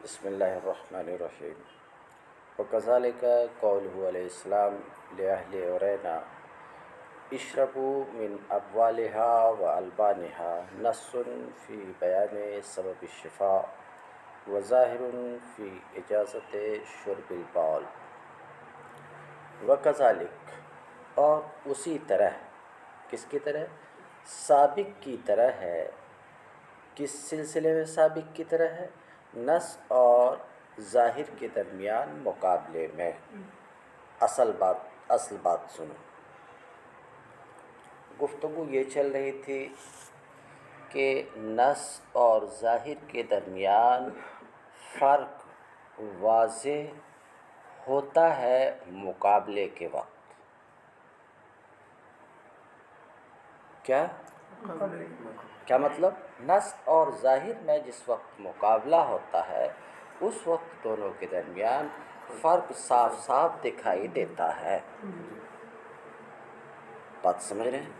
بسم اللہ الرحمن الرحیم وکذالک قولہ علیہ السلام لأہل عرینا اشربوا من ابوالها والبانها نص فی بیان سبب الشفاء وظاہر فی اجازت شرب البول وکذالک اور اسی طرح، کس کی طرح؟ سابق کی طرح ہے۔ کس سلسلے میں سابق کی طرح ہے؟ نص اور ظاہر کے درمیان مقابلے میں۔ اصل بات سنو۔ گفتگو یہ چل رہی تھی کہ نص اور ظاہر کے درمیان فرق واضح ہوتا ہے مقابلے کے وقت۔ کیا مطلب؟ نص اور ظاہر میں جس وقت مقابلہ ہوتا ہے اس وقت دونوں کے درمیان فرق صاف صاف دکھائی دیتا ہے۔ بات سمجھ رہے ہیں؟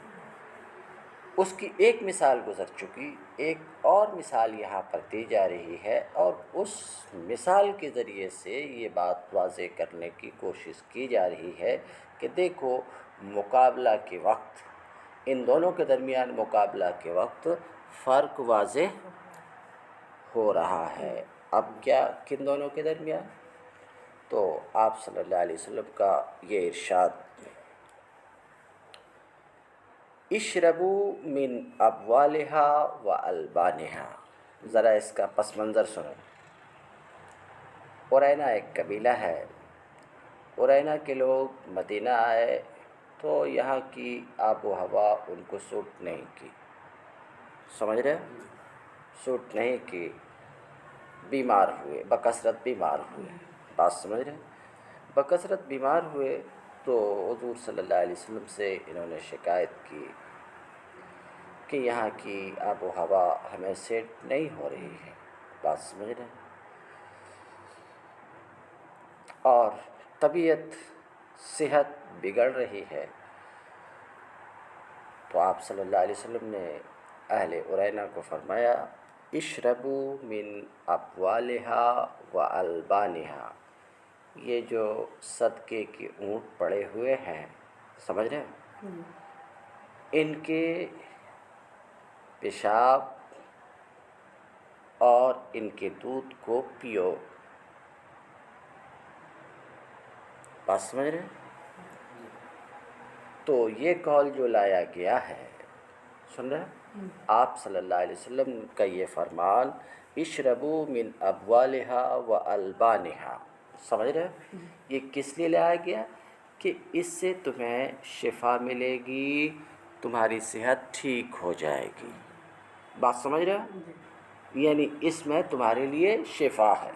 اس کی ایک مثال گزر چکی، ایک اور مثال یہاں پر دی جا رہی ہے، اور اس مثال کے ذریعے سے یہ بات واضح کرنے کی کوشش کی جا رہی ہے کہ دیکھو، مقابلہ کے وقت، ان دونوں کے درمیان مقابلہ کے وقت فرق واضح ہو رہا ہے۔ اب کیا کن دونوں کے درمیان؟ تو آپ صلی اللہ علیہ وسلم کا یہ ارشاد، اشربوا من ابوالها والبانها، ذرا اس کا پس منظر سنو۔ عرینا ایک قبیلہ ہے۔ عرینا کے لوگ مدینہ آئے تو یہاں کی آب و ہوا ان کو سوٹ نہیں کی، سمجھ رہے ہیں؟ سوٹ نہیں کی، بیمار ہوئے، بکثرت بیمار ہوئے۔ بات سمجھ رہے ہیں؟ بکثرت بیمار ہوئے تو حضور صلی اللہ علیہ وسلم سے انہوں نے شکایت کی کہ یہاں کی آب و ہوا ہمیں سیٹ نہیں ہو رہی ہے۔ بات سمجھ رہے ہیں؟ اور طبیعت، صحت بگڑ رہی ہے۔ تو آپ صلی اللہ علیہ وسلم نے اہل عرینا کو فرمایا، اشربوا من ابوالها والبانها، یہ جو صدقے کے اونٹ پڑے ہوئے ہیں، سمجھ رہے ہیں؟ ان کے پیشاب اور ان کے دودھ کو پیو۔ بات سمجھ رہے ہیں؟ تو یہ قول جو لایا گیا ہے، سن رہے ہیں؟ آپ صلی اللہ علیہ وسلم کا یہ فرمان، اشربوا من ابوالها والبانها، سمجھ رہے ہیں؟ یہ کس لیے لایا گیا؟ کہ اس سے تمہیں شفا ملے گی، تمہاری صحت ٹھیک ہو جائے گی۔ بات سمجھ رہے ہیں؟ یعنی اس میں تمہارے لیے شفا ہے۔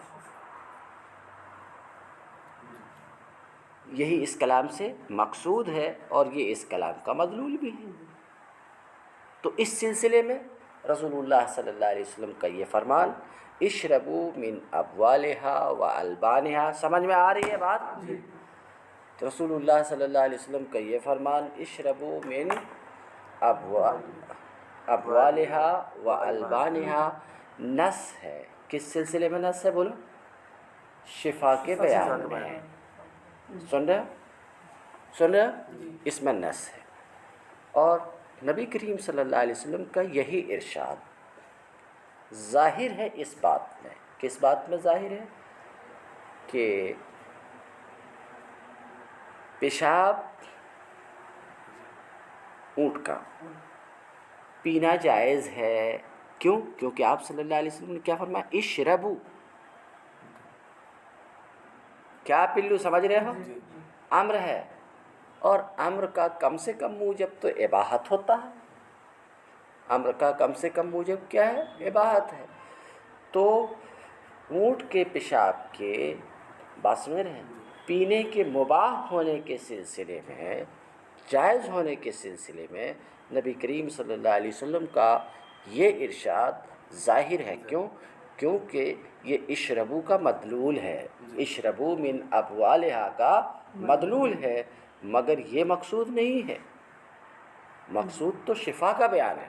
یہی اس کلام سے مقصود ہے اور یہ اس کلام کا مدلول بھی ہے۔ تو اس سلسلے میں رسول اللہ صلی اللہ علیہ وسلم کا یہ فرمان، اشربوا من ابوالها والبانها، سمجھ میں آ رہی ہے بات؟ تو رسول اللہ صلی اللہ علیہ وسلم کا یہ فرمان، اشربوا من ابوالها والبانها، نص ہے۔ کس سلسلے میں نص ہے؟ بولو۔ شفا کے بیان میں ہے۔ سن رہے؟ اس میں نص ہے۔ اور نبی کریم صلی اللہ علیہ وسلم کا یہی ارشاد ظاہر ہے اس بات میں۔ کس بات میں ظاہر ہے؟ کہ پیشاب اونٹ کا پینا جائز ہے۔ کیوں؟ کیونکہ آپ صلی اللہ علیہ وسلم نے کیا فرمایا؟ اشربو، کیا پلو، سمجھ رہے ہو؟ امر ہے، اور امر کا کم سے کم موجب تو اباحت ہوتا ہے۔ امر کا کم سے کم موجب کیا ہے؟ اباحت ہے۔ تو اونٹ کے پیشاب کے، بات سمجھ رہے ہیں، پینے کے مباح ہونے کے سلسلے میں، جائز ہونے کے سلسلے میں نبی کریم صلی اللہ علیہ وسلم کا یہ ارشاد ظاہر ہے۔ کیوں؟ کیونکہ یہ اشربو کا مدلول ہے، اشربو من ابوالها کا مدلول ہے، مگر یہ مقصود نہیں ہے۔ مقصود تو شفا کا بیان ہے۔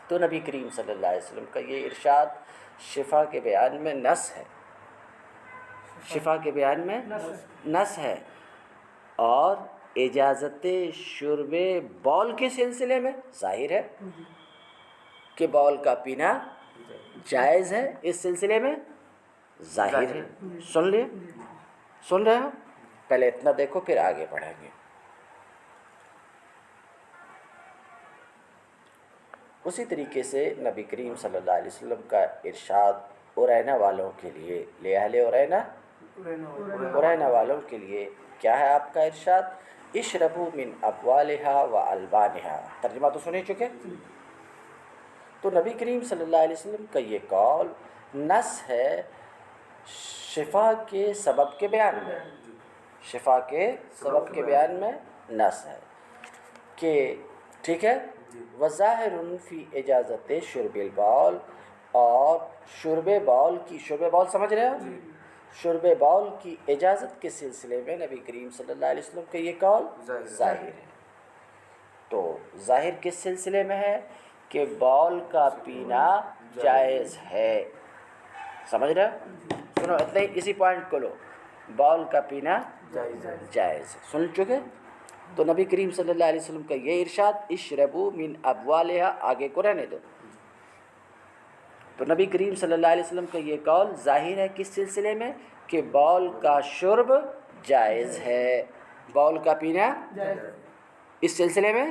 تو نبی کریم صلی اللہ علیہ وسلم کا یہ ارشاد شفا کے بیان میں نس ہے، شفا کے بیان میں نس ہے، اور اجازت شرب بول کے سلسلے میں ظاہر ہے کہ بول کا پینا جائز ہے، اس سلسلے میں ظاہر ہے۔ سن رہے ہو؟ پہلے اتنا دیکھو پھر آگے بڑھیں گے۔ اسی طریقے سے نبی کریم صلی اللہ علیہ وسلم کا ارشاد ارینا والوں کے لیے، لے اہل ارینا والوں کے لیے کیا ہے آپ کا ارشاد؟ اشربوا من ابوالها و البانها، ترجمہ تو سن ہی چکے۔ تو نبی کریم صلی اللہ علیہ وسلم کا یہ قول نص ہے شفا کے سبب کے بیان میں، شفا کے سبب کے بیان میں نص ہے کہ ٹھیک ہے، وظاہر فی اجازت شرب البول، اور شرب بول کی، شرب بول سمجھ رہے ہو؟ شرب بول کی اجازت کے سلسلے میں نبی کریم صلی اللہ علیہ وسلم کا یہ قول ظاہر ہے۔ تو ظاہر کس سلسلے میں ہے؟ کہ بول کا پینا جائز ہے، سمجھ رہے ہو؟ سنو اتنے ہی، اسی پوائنٹ کو لو، بول کا پینا جائز ہے، سن چکے؟ تو نبی کریم صلی اللہ علیہ وسلم کا یہ ارشاد اشربوا من ابوالها، آگے کو رہنے دو۔ تو نبی کریم صلی اللہ علیہ وسلم کا یہ قول ظاہر ہے کس سلسلے میں؟ کہ بول کا شرب جائز ہے، بول کا پینا اس سلسلے میں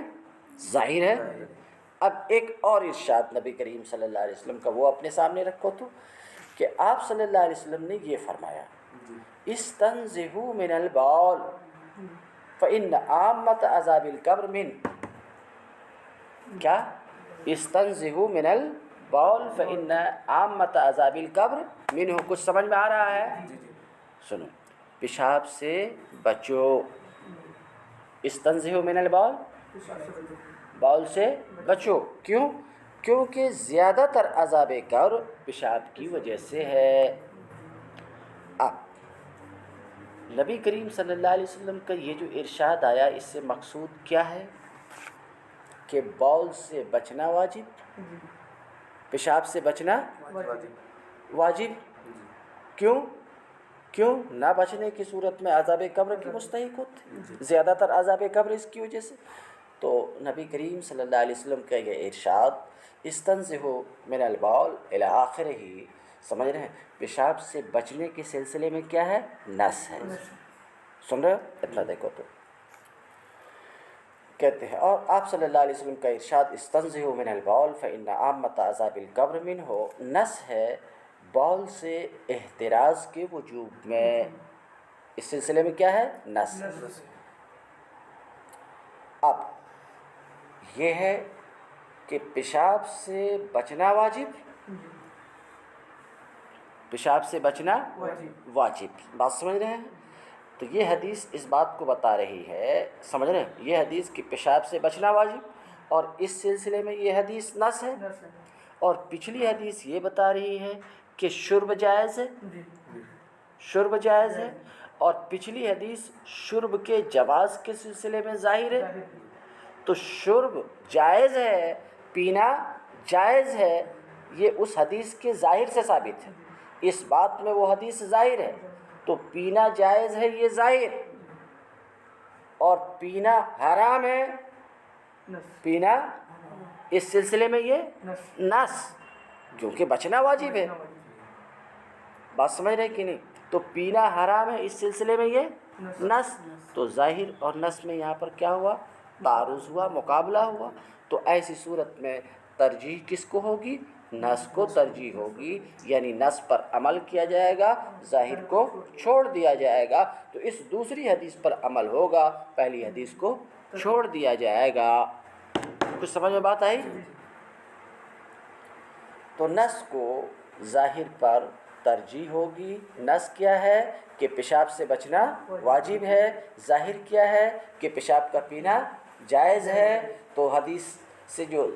ظاہر ہے۔ اب ایک اور ارشاد نبی کریم صلی اللہ علیہ وسلم کا وہ اپنے سامنے رکھو تو، کہ آپ صلی اللہ علیہ وسلم نے یہ فرمایا استنزہوا من البول فإن عامۃ عذاب القبر من، کیا؟ استنزہوا من البول فإن عامۃ عذاب القبر منہ، کچھ سمجھ میں آ رہا ہے؟ سنو، پیشاب سے بچو، استنزہوا من البول، بول سے بچو، کیوں؟ کیونکہ زیادہ تر عذاب قبر پیشاب کی وجہ سے ہے۔ اب نبی کریم صلی اللہ علیہ وسلم کا یہ جو ارشاد آیا، اس سے مقصود کیا ہے؟ کہ بول سے بچنا واجب، پیشاب سے بچنا واجب، کیوں؟ نہ بچنے کی صورت میں عذاب قبر کی مستحق ہوتے، زیادہ تر عذاب قبر اس کی وجہ سے۔ تو نبی کریم صلی اللہ علیہ وسلم کا یہ ارشاد استنزہوا من البول الی آخرہ، سمجھ رہے ہیں؟ پیشاب سے بچنے کے سلسلے میں کیا ہے؟ نص ہے۔ سن رہے ہو؟ اتنا دیکھو تو کہتے ہیں، اور آپ صلی اللہ علیہ وسلم کا ارشاد استنزہوا من البول فإن عامۃ عذاب القبر منہ، نص ہے بول سے احتراز کے وجوب میں، اس سلسلے میں کیا ہے؟ نص ہے۔ اب یہ ہے کہ پیشاب سے بچنا واجب، پیشاب سے بچنا واجب، بات سمجھ رہے ہیں؟ تو یہ حدیث اس بات کو بتا رہی ہے، سمجھ رہے ہیں؟ یہ حدیث کہ پیشاب سے بچنا واجب، اور اس سلسلے میں یہ حدیث نص ہے، اور پچھلی حدیث یہ بتا رہی ہے کہ شرب جائز ہے، شرب جائز ہے، اور پچھلی حدیث شرب کے جواز کے سلسلے میں ظاہر ہے۔ تو شرب جائز ہے، پینا جائز ہے، یہ اس حدیث کے ظاہر سے ثابت ہے، اس بات میں وہ حدیث ظاہر ہے۔ تو پینا جائز ہے یہ ظاہر، اور پینا حرام ہے، پینا اس سلسلے میں یہ نص، کیونکہ بچنا واجب ہے، بات سمجھ رہے کہ نہیں؟ تو پینا حرام ہے، اس سلسلے میں یہ نص، تو ظاہر اور نص میں یہاں پر کیا ہوا؟ تعارض ہوا، مقابلہ ہوا۔ تو ایسی صورت میں ترجیح کس کو ہوگی؟ نص کو ترجیح ہوگی، یعنی نص پر عمل کیا جائے گا، ظاہر کو چھوڑ دیا جائے گا۔ تو اس دوسری حدیث پر عمل ہوگا، پہلی حدیث کو چھوڑ دیا جائے گا۔ کچھ سمجھ میں بات آئی؟ تو نص کو ظاہر پر ترجیح ہوگی۔ نص کیا ہے؟ کہ پیشاب سے بچنا واجب ہے، ظاہر کیا ہے؟ کہ پیشاب کا پینا جائز ہے۔ تو حدیث سے جو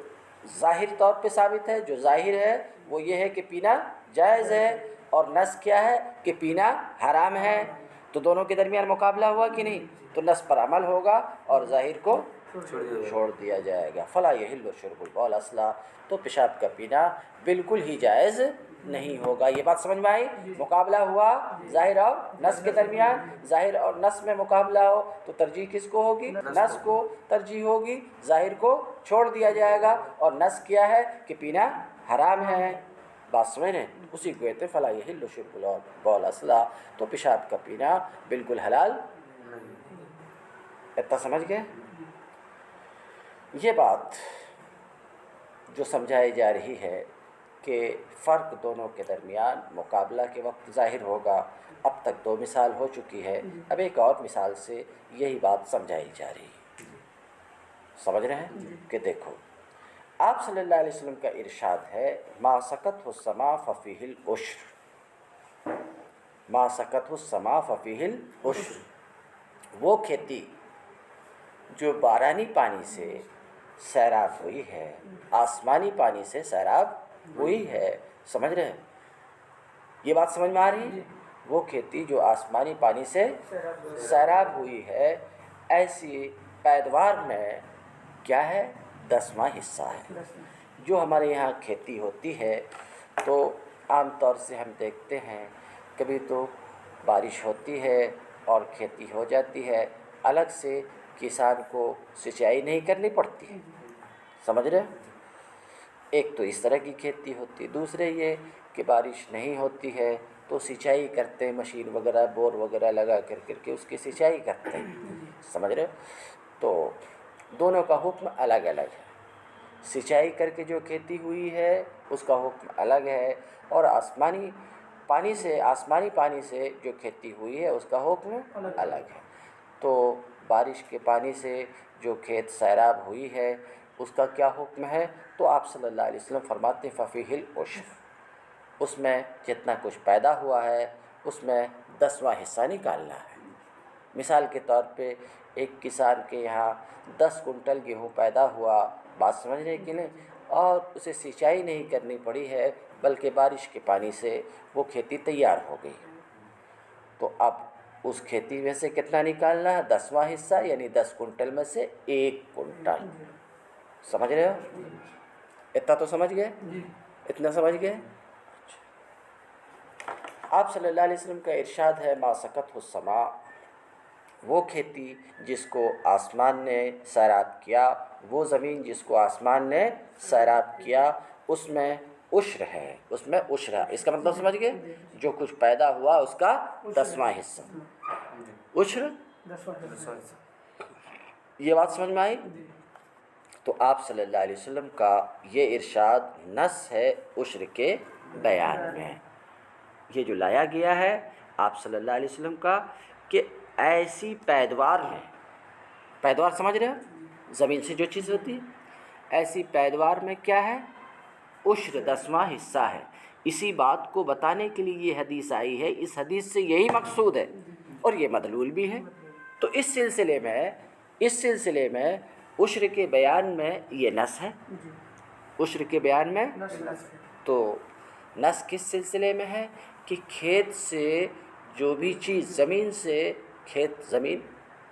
ظاہر طور پہ ثابت ہے، جو ظاہر ہے وہ یہ ہے کہ پینا جائز ہے، اور نص کیا ہے؟ کہ پینا حرام ہے۔ تو دونوں کے درمیان مقابلہ ہوا کہ نہیں؟ تو نص پر عمل ہوگا اور ظاہر کو چھوڑ دیا جائے گا. فلا یحل شرب البول اصلا، تو پیشاب کا پینا بالکل ہی جائز نہیں ہوگا. یہ بات سمجھ میں آئی؟ مقابلہ ہوا ظاہر اور نص کے درمیان. ظاہر اور نص میں مقابلہ ہو تو ترجیح کس کو ہوگی؟ نص کو ترجیح ہوگی. ظاہر کو چھوڑ دیا جائے گا. اور نص کیا ہے کہ پینا حرام ہے. بات سمجھ رہے ہیں؟ اسی کو کہتے ہیں فلا یحل شرب البول اصلا، تو پیشاب کا پینا بالکل حلال. اتنا سمجھ گئے؟ یہ بات جو سمجھائی جا رہی ہے کہ فرق دونوں کے درمیان مقابلہ کے وقت ظاہر ہوگا. اب تک 2 مثال ہو چکی ہے، اب ایک اور مثال سے یہی بات سمجھائی جا رہی ہے. سمجھ رہے ہیں کہ دیکھو آپ صلی اللہ علیہ وسلم کا ارشاد ہے ما سکت السما ففیہ العشر. ما سکت السما ففیہ العشر، وہ کھیتی جو بارانی پانی سے سیراب ہوئی ہے، آسمانی پانی سے سیراب ہوئی ہے. سمجھ رہے ہیں؟ یہ بات سمجھ میں آ رہی ہے؟ وہ کھیتی جو آسمانی پانی سے سیراب ہوئی ہے، ایسی پیدوار میں کیا ہے؟ 10واں حصہ ہے. جو ہمارے یہاں کھیتی ہوتی ہے تو عام طور سے ہم دیکھتے ہیں کبھی تو بارش ہوتی ہے اور کھیتی ہو جاتی ہے، الگ سے کسان کو سینچائی نہیں کرنی پڑتی. سمجھ رہے؟ ایک تو اس طرح کی کھیتی ہوتی ہے. دوسرے یہ کہ بارش نہیں ہوتی ہے تو سینچائی کرتے ہیں، مشین وغیرہ بور وغیرہ لگا کر کے اس کی سینچائی کرتے ہیں. سمجھ رہے؟ تو دونوں کا حکم الگ الگ ہے. سینچائی کر کے جو کھیتی ہوئی ہے اس کا حکم الگ ہے، اور آسمانی پانی سے جو کھیتی ہوئی ہے اس کا حکم الگ ہے. تو بارش کے پانی سے جو کھیت سیراب ہوئی ہے اس کا کیا حکم ہے؟ تو آپ صلی اللہ علیہ وسلم فرماتے ہیں ففیہ العشر، اس میں جتنا کچھ پیدا ہوا ہے اس میں 10واں حصہ نکالنا ہے. مثال کے طور پہ ایک کسان کے یہاں 10 کنٹل گیہوں پیدا ہوا، بات سمجھ رہے کہ نہیں، اور اسے سینچائی نہیں کرنی پڑی ہے بلکہ بارش کے پانی سے وہ کھیتی تیار ہو گئی. تو اب اس کھیتی میں سے کتنا نکالنا ہے؟ 10واں حصہ، یعنی 10 کنٹل میں سے 1 کنٹل. سمجھ رہے ہو؟ اتنا تو سمجھ گئے؟ اتنا سمجھ گئے؟ آپ صلی اللہ علیہ وسلم کا ارشاد ہے ما سکت السما، وہ کھیتی جس کو آسمان نے سیراب کیا، وہ زمین جس کو آسمان نے سیراب کیا، اس میں عشر ہے. اس میں عشر ہے، اس کا مطلب سمجھ گئے؟ جو کچھ پیدا ہوا اس کا 10واں حصہ. عشر 10واں. یہ بات سمجھ میں آئی؟ تو آپ صلی اللہ علیہ وسلم کا یہ ارشاد نص ہے عشر کے بیان میں. یہ جو لایا گیا ہے آپ صلی اللہ علیہ وسلم کا کہ ایسی پیدوار میں، پیدوار سمجھ رہے ہو؟ زمین سے جو چیز ہوتی ہے، ایسی پیدوار میں کیا ہے؟ عشر 10واں حصہ ہے. اسی بات کو بتانے کے لیے یہ حدیث آئی ہے. اس حدیث سے یہی مقصود ہے اور یہ مدلول بھی ہے. تو اس سلسلے میں عشر کے بیان میں یہ نص ہے. عشر کے بیان میں تو نص کس سلسلے میں ہے کہ کھیت سے جو بھی چیز زمین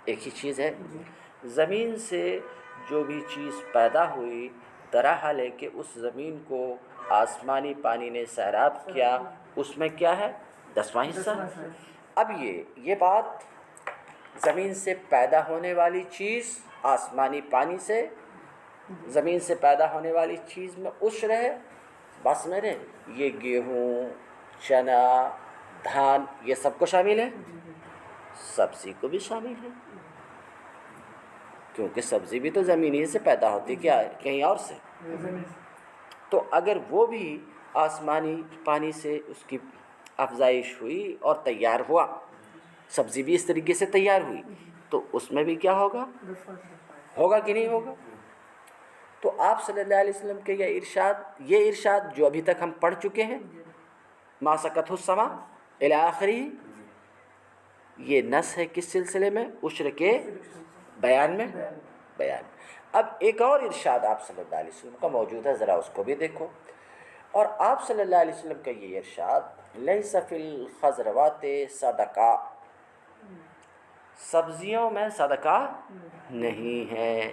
ایک ہی چیز ہے، زمین سے جو بھی چیز پیدا ہوئی طرح لے کے اس زمین کو آسمانی پانی نے سیراب کیا، اس میں کیا ہے؟ 10واں حصہ. اب یہ بات زمین سے پیدا ہونے والی چیز، آسمانی پانی سے زمین سے پیدا ہونے والی چیز میں عشر ہے. بس میرے یہ گیہوں، چنا، دھان، یہ سب کو شامل ہے، سبزی کو بھی شامل ہے، کیونکہ سبزی بھی تو زمین ہی سے پیدا ہوتی، کیا کہیں اور سے. تو اگر وہ بھی آسمانی پانی سے اس کی افزائش ہوئی اور تیار ہوا، سبزی بھی اس طریقے سے تیار ہوئی، تو اس میں بھی کیا ہوگا کہ نہیں ہوگا. تو آپ صلی اللہ علیہ وسلم کے یہ ارشاد جو ابھی تک ہم پڑھ چکے ہیں، ما سکت السما الی آخری، یہ نص ہے کس سلسلے میں؟ عشر کے بیان میں. اب ایک اور ارشاد آپ صلی اللہ علیہ وسلم کا موجود ہے، ذرا اس کو بھی دیکھو. اور آپ صلی اللہ علیہ وسلم کا یہ ارشاد لیس فی الخضروات صدقہ، سبزیوں میں صدقہ نہیں ہے.